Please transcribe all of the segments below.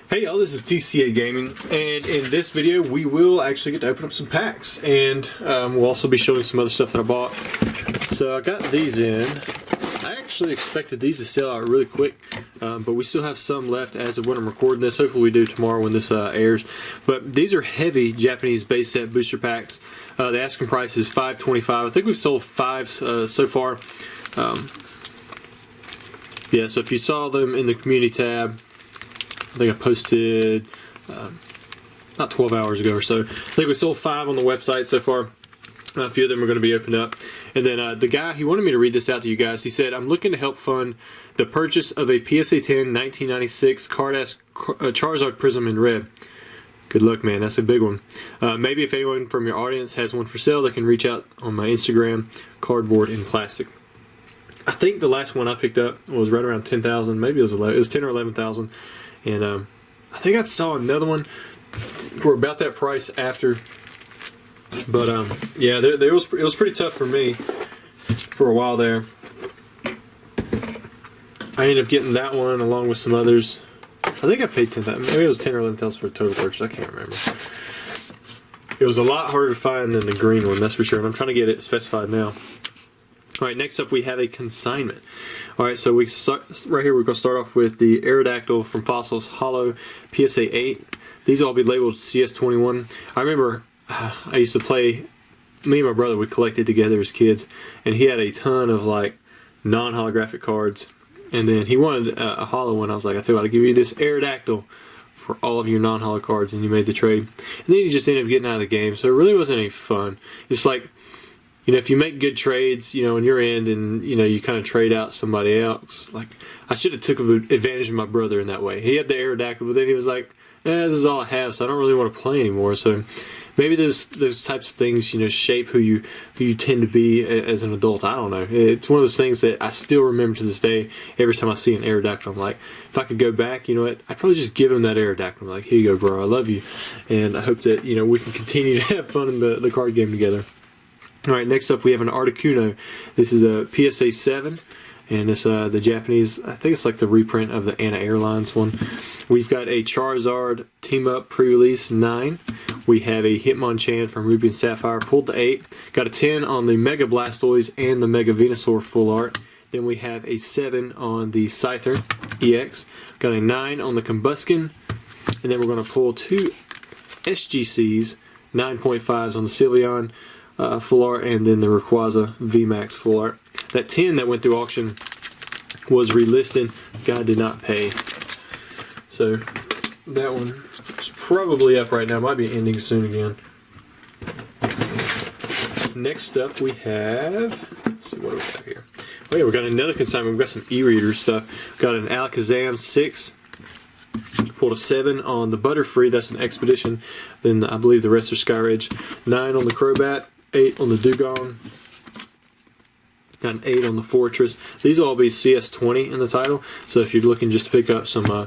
Hey y'all, this is TCA Gaming, and in this video we will actually get to open up some packs, and we'll also be showing some other stuff that I bought. So I got these in. I actually expected these to sell out really quick, but we still have some left as of when I'm recording this. Hopefully we do tomorrow when this airs. But these are heavy Japanese base set booster packs. The asking price is $5.25. I think we've sold 5 so far. Yeah, so if you saw them in the community tab, I think I posted about 12 hours ago or so. I think we sold 5 on the website so far. A few of them are going to be opened up. And then the guy, he wanted me to read this out to you guys. He said, I'm looking to help fund the purchase of a PSA 10 1996 Card-Ass Charizard Prism in red. Good luck, man. That's a big one. Maybe if anyone from your audience has one for sale, they can reach out on my Instagram, Cardboard in Plastic. I think the last one I picked up was right around 10,000. Maybe it was 11. It was 10 or 11,000. And I think I saw another one for about that price after. But yeah, it was pretty tough for me for a while there. I ended up getting that one along with some others. I think I paid 10,000. Maybe it was 10 or 11,000 for a total purchase. I can't remember. It was a lot harder to find than the green one, that's for sure. And I'm trying to get it specified now. Alright, next up we have a consignment. Alright, so we start right here. We're going to start off with the Aerodactyl from Fossils Hollow PSA 8. These will all be labeled CS21. I remember I used to play, me and my brother would collect it together as kids, and he had a ton of like non-holographic cards, and then he wanted a hollow one. I was like, I tell you what, I'll give you this Aerodactyl for all of your non-holo cards, and you made the trade. And then you just ended up getting out of the game, so it really wasn't any fun. It's like, you know, if you make good trades, you know, on your end, and you know, you kind of trade out somebody else. Like, I should have took advantage of my brother in that way. He had the Aerodactyl, but then he was like, this is all I have, so I don't really want to play anymore. So maybe those types of things, you know, shape who you tend to be as an adult. I don't know. It's one of those things that I still remember to this day. Every time I see an Aerodactyl, I'm like, if I could go back, you know what, I'd probably just give him that Aerodactyl. I'm like, here you go, bro. I love you, and I hope that, you know, we can continue to have fun in the card game together. Alright, next up we have an Articuno. This is a PSA 7, and it's the Japanese, I think it's like the reprint of the Anna Airlines one. We've got a Charizard Team Up pre-release 9. We have a Hitmonchan from Ruby and Sapphire, pulled the 8. Got a 10 on the Mega Blastoise and the Mega Venusaur full art. Then we have a 7 on the Scyther EX. Got a 9 on the Combuskin. And then we're going to pull 2 SGCs, 9.5s on the Sylveon full art, and then the Rayquaza VMAX full art. That 10 that went through auction was relisted. Guy did not pay. So that one is probably up right now. Might be ending soon again. Next up we have, let's see what do we have here. Oh yeah, we got another consignment. We've got some e-reader stuff. We've got an Alakazam 6. Pulled a 7 on the Butterfree, that's an Expedition. Then I believe the rest are Skyridge. 9 on the Crobat, 8 on the Dugong. Got an 8 on the Fortress. These will all be CS20 in the title. So if you're looking just to pick up some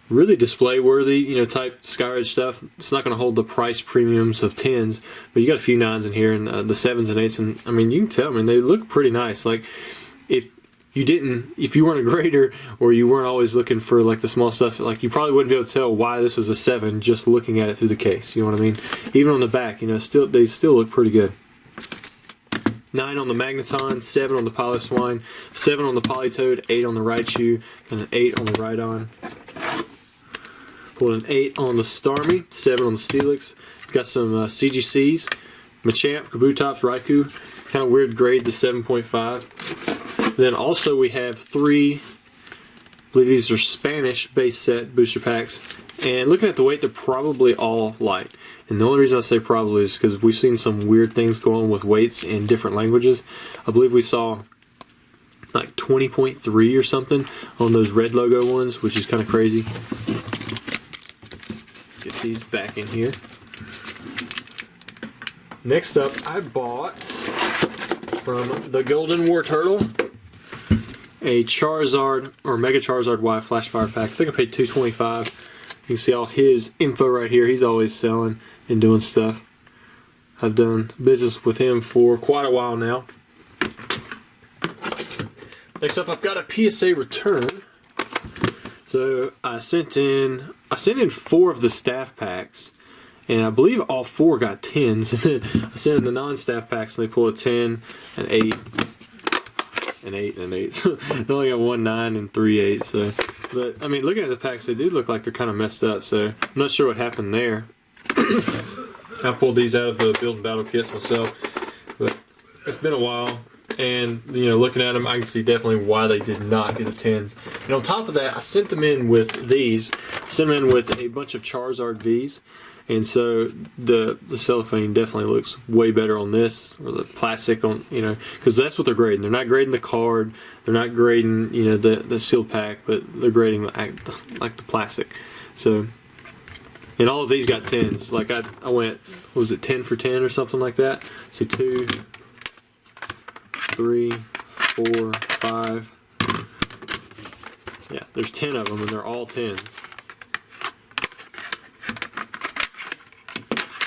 really display worthy, you know, type Skyridge stuff, it's not going to hold the price premiums of 10s, but you got a few 9s in here, and the 7s and 8s, and I mean, you can tell, I mean, they look pretty nice. Like, if you weren't a grader, or you weren't always looking for like the small stuff, like, you probably wouldn't be able to tell why this was a 7 just looking at it through the case. You know what I mean? Even on the back, you know, they still look pretty good. 9 on the Magneton, 7 on the Piloswine, 7 on the Politoed, 8 on the Raichu, and an 8 on the Rhydon. Pulled an 8 on the Starmie, 7 on the Steelix. Got some CGCs, Machamp, Kabutops, Raikou. Kind of weird grade, the 7.5. Then also we have 3, I believe these are Spanish base set booster packs. And looking at the weight, they're probably all light. And the only reason I say probably is because we've seen some weird things go on with weights in different languages. I believe we saw like 20.3 or something on those red logo ones, which is kind of crazy. Get these back in here. Next up, I bought from the Golden War Turtle a Charizard, or Mega Charizard Y Flash Fire pack. I think I paid $2.25. You can see all his info right here. He's always selling and doing stuff. I've done business with him for quite a while now. Next up, I've got a PSA return. So I sent in 4 of the staff packs, and I believe all 4 got 10s. And then I sent in the non-staff packs, and they pulled a 10, an 8, an 8, and an 8. So they only got 1 9 and 3 8. So, but I mean, looking at the packs, they do look like they're kind of messed up. So I'm not sure what happened there. I pulled these out of the build and battle kits myself, but it's been a while. And, you know, looking at them, I can see definitely why they did not get the 10s. And on top of that, I sent them in with these. I sent them in with a bunch of Charizard Vs. And so the cellophane definitely looks way better on this, or the plastic on, you know, because that's what they're grading. They're not grading the card. They're not grading, you know, the sealed pack, but they're grading like the plastic. So, and all of these got 10s. Like I went, what was it, 10 for 10 or something like that? See, 2, 3, 4, 5. Yeah, there's 10 of them, and they're all 10s.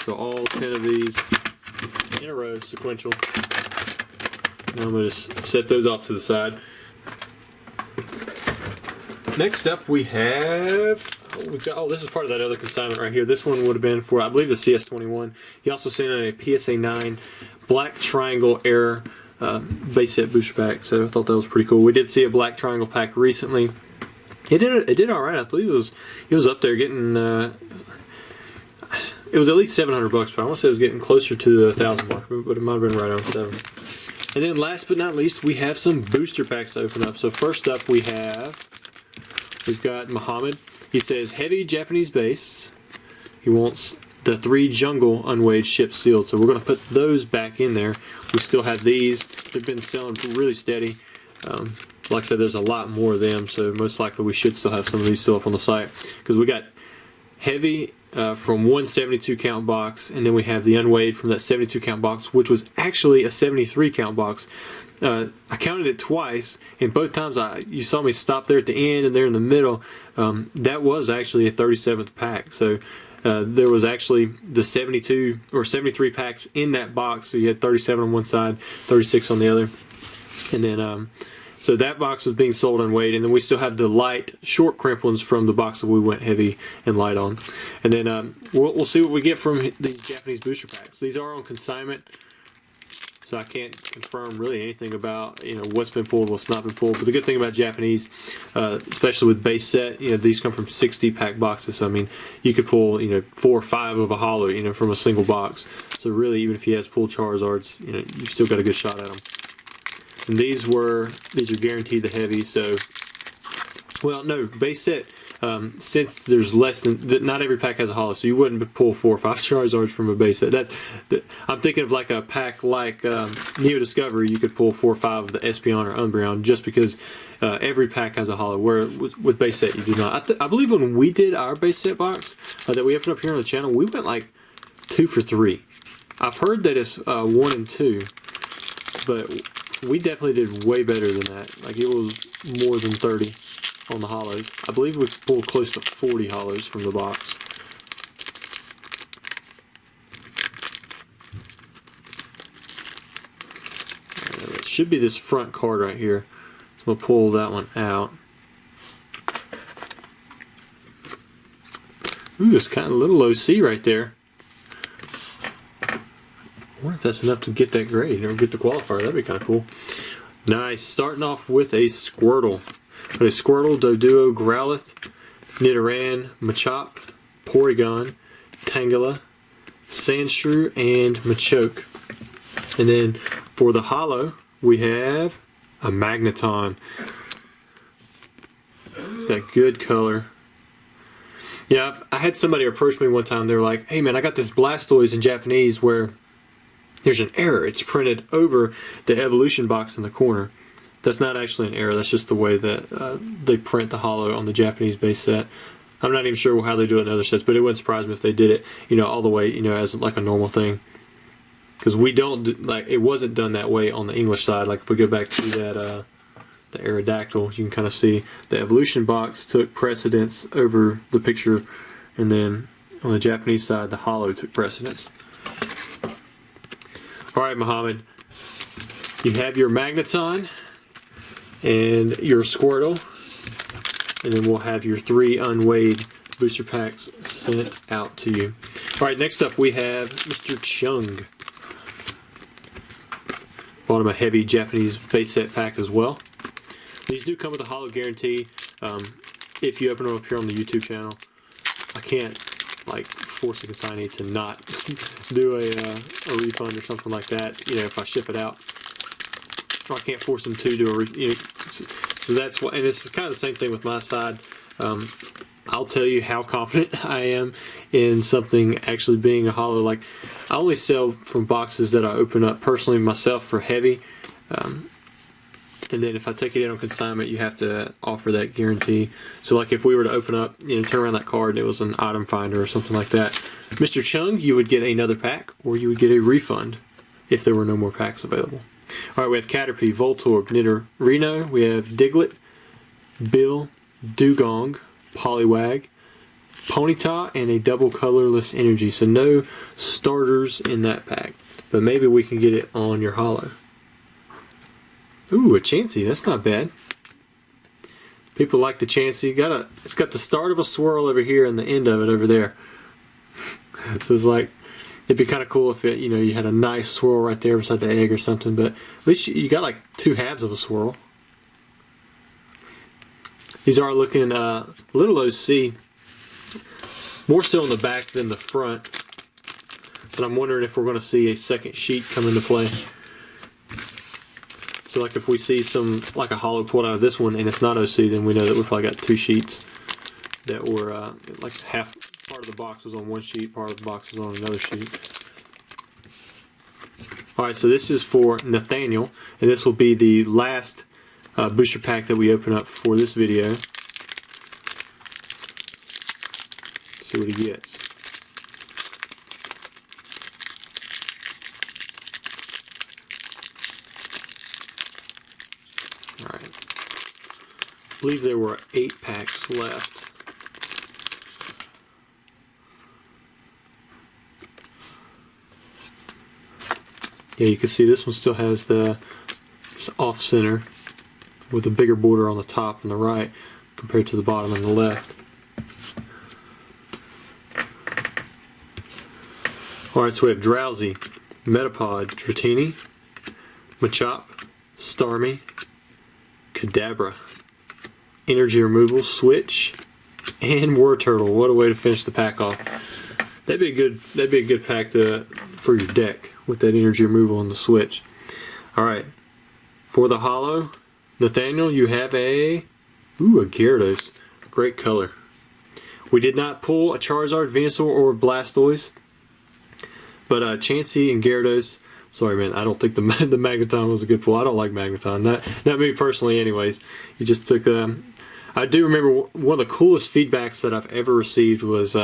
So all 10 of these in a row, sequential. Now I'm going to just set those off to the side. Next up we have, this is part of that other consignment right here. This one would have been for, I believe, the CS21. He also sent in a PSA 9 Black Triangle Error base set booster pack, so I thought that was pretty cool. We did see a Black Triangle pack recently. It did all right. I believe it was up there getting. It was at least $700, but I want to say it was getting closer to the 1,000 mark, but it might have been right on 7. And then last but not least, we have some booster packs to open up. So first up we've got Muhammad. He says heavy Japanese base. He wants the 3 jungle unweighed ships sealed. So we're going to put those back in there. We still have these. They've been selling really steady. Like I said, there's a lot more of them, so most likely we should still have some of these still up on the site, because we got heavy from one 72 count box, and then we have the unweighed from that 72 count box, which was actually a 73 count box. I counted it twice, and both times you saw me stop there at the end and there in the middle. That was actually a 37th pack. So there was actually the 72 or 73 packs in that box. So you had 37 on one side, 36 on the other, and then so that box was being sold unweighed, and then we still have the light short crimp ones from the box that we went heavy and light on. And then we'll see what we get from these Japanese booster packs. These are on consignment, so I can't confirm really anything about, you know, what's been pulled, what's not been pulled. But the good thing about Japanese, especially with base set, you know, these come from 60 pack boxes. So I mean, you could pull, you know, 4 or 5 of a holo, you know, from a single box. So really, even if he has pulled Charizards, you know, you still got a good shot at them. And these are guaranteed the heavy. So, well, no, base set. Since there's less than, not every pack has a holo, so you wouldn't pull 4 or 5 Charizards from a base set. I'm thinking of like a pack like Neo Discovery. You could pull 4 or 5 of the Espeon or Umbreon, just because every pack has a holo. Where with base set you do not. I believe when we did our base set box that we opened up here on the channel, we went like 2 for 3. I've heard that it's 1 and 2, but we definitely did way better than that. Like, it was more than 30 on the holos. I believe we pulled close to 40 holos from the box. It should be this front card right here. So we'll pull that one out. Ooh, it's kind of a little low C right there. I wonder if that's enough to get that grade or get the qualifier. That'd be kind of cool. Nice. Starting off with a Squirtle. A Squirtle, Doduo, Growlithe, Nidoran, Machop, Porygon, Tangela, Sandshrew, and Machoke. And then for the holo, we have a Magneton. It's got good color. Yeah, I had somebody approach me one time. They were like, hey man, I got this Blastoise in Japanese where there's an error. It's printed over the evolution box in the corner. That's not actually an error. That's just the way that they print the holo on the Japanese base set. I'm not even sure how they do it in other sets, but it wouldn't surprise me if they did it, you know, all the way, you know, as like a normal thing. Because we don't, like, it wasn't done that way on the English side. Like, if we go back to that, the Aerodactyl, you can kind of see the evolution box took precedence over the picture, and then on the Japanese side, the holo took precedence. Alright, Muhammad, you have your Magneton and your Squirtle. and then we'll have your 3 unweighed booster packs sent out to you. All right, next up we have Mr. Chung. Bought him a heavy Japanese base set pack as well. These do come with a holo guarantee. If you open them up here on the YouTube channel, I can't like force a consignee to not do a refund or something like that. You know, if I ship it out, or I can't force them to do a so that's what. And it's kind of the same thing with my side. I'll tell you how confident I am in something actually being a holo. Like, I only sell from boxes that I open up personally myself for heavy. And then if I take it in on consignment, you have to offer that guarantee. So like if we were to open up, you know, turn around that card and it was an item finder or something like that, Mr. Chung, you would get another pack or you would get a refund if there were no more packs available. All right, we have Caterpie, Voltorb, Nidorino, we have Diglett, Bill, Dugong, Poliwag, Ponyta, and a double colorless energy. So no starters in that pack, but maybe we can get it on your holo. Ooh, a Chansey, that's not bad. People like the Chansey. It's got the start of a swirl over here and the end of it over there. So it's like, it'd be kind of cool if it, you know, you had a nice swirl right there beside the egg or something, but at least you got like 2 halves of a swirl. These are looking a little OC, more so on the back than the front, but I'm wondering if we're going to see a second sheet come into play. So like if we see some, like a holo pulled out of this one and it's not OC, then we know that we've probably got 2 sheets that were like half, part of the box was on one sheet, part of the box was on another sheet. Alright, so this is for Nathaniel, and this will be the last booster pack that we open up for this video. Let's see what he gets. Alright. I believe there were 8 packs left. Yeah, you can see this one still has the off center with a bigger border on the top and the right compared to the bottom and the left. Alright, so we have Drowsy, Metapod, Dratini, Machop, Starmie, Kadabra, Energy Removal, Switch, and War Turtle. What a way to finish the pack off. That'd be a good pack for your deck with that Energy Removal and the Switch. Alright. For the holo, Nathaniel, you have a Gyarados. Great color. We did not pull a Charizard, Venusaur, or Blastoise. But Chansey and Gyarados, sorry man, I don't think the Magneton was a good pull. I don't like Magneton. Not me personally anyways. You just took I do remember one of the coolest feedbacks that I've ever received was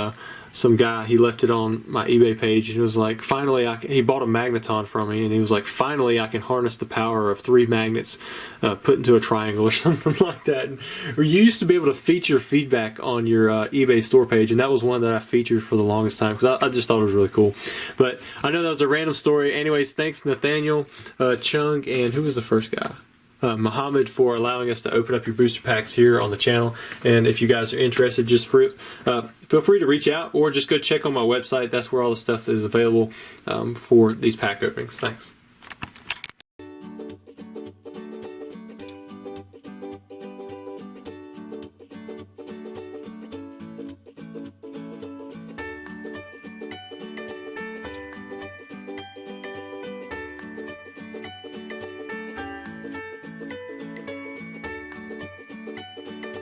some guy, he left it on my eBay page, and he was like, finally, he bought a Magneton from me, and he was like, finally I can harness the power of 3 magnets put into a triangle or something like that. And you used to be able to feature feedback on your eBay store page, and that was one that I featured for the longest time because I just thought it was really cool. But I know that was a random story. Anyways, thanks Nathaniel, Chung, and who was the first guy? Muhammad, for allowing us to open up your booster packs here on the channel. And if you guys are interested, just feel free to reach out or just go check on my website. That's where all the stuff is available for these pack openings. Thanks.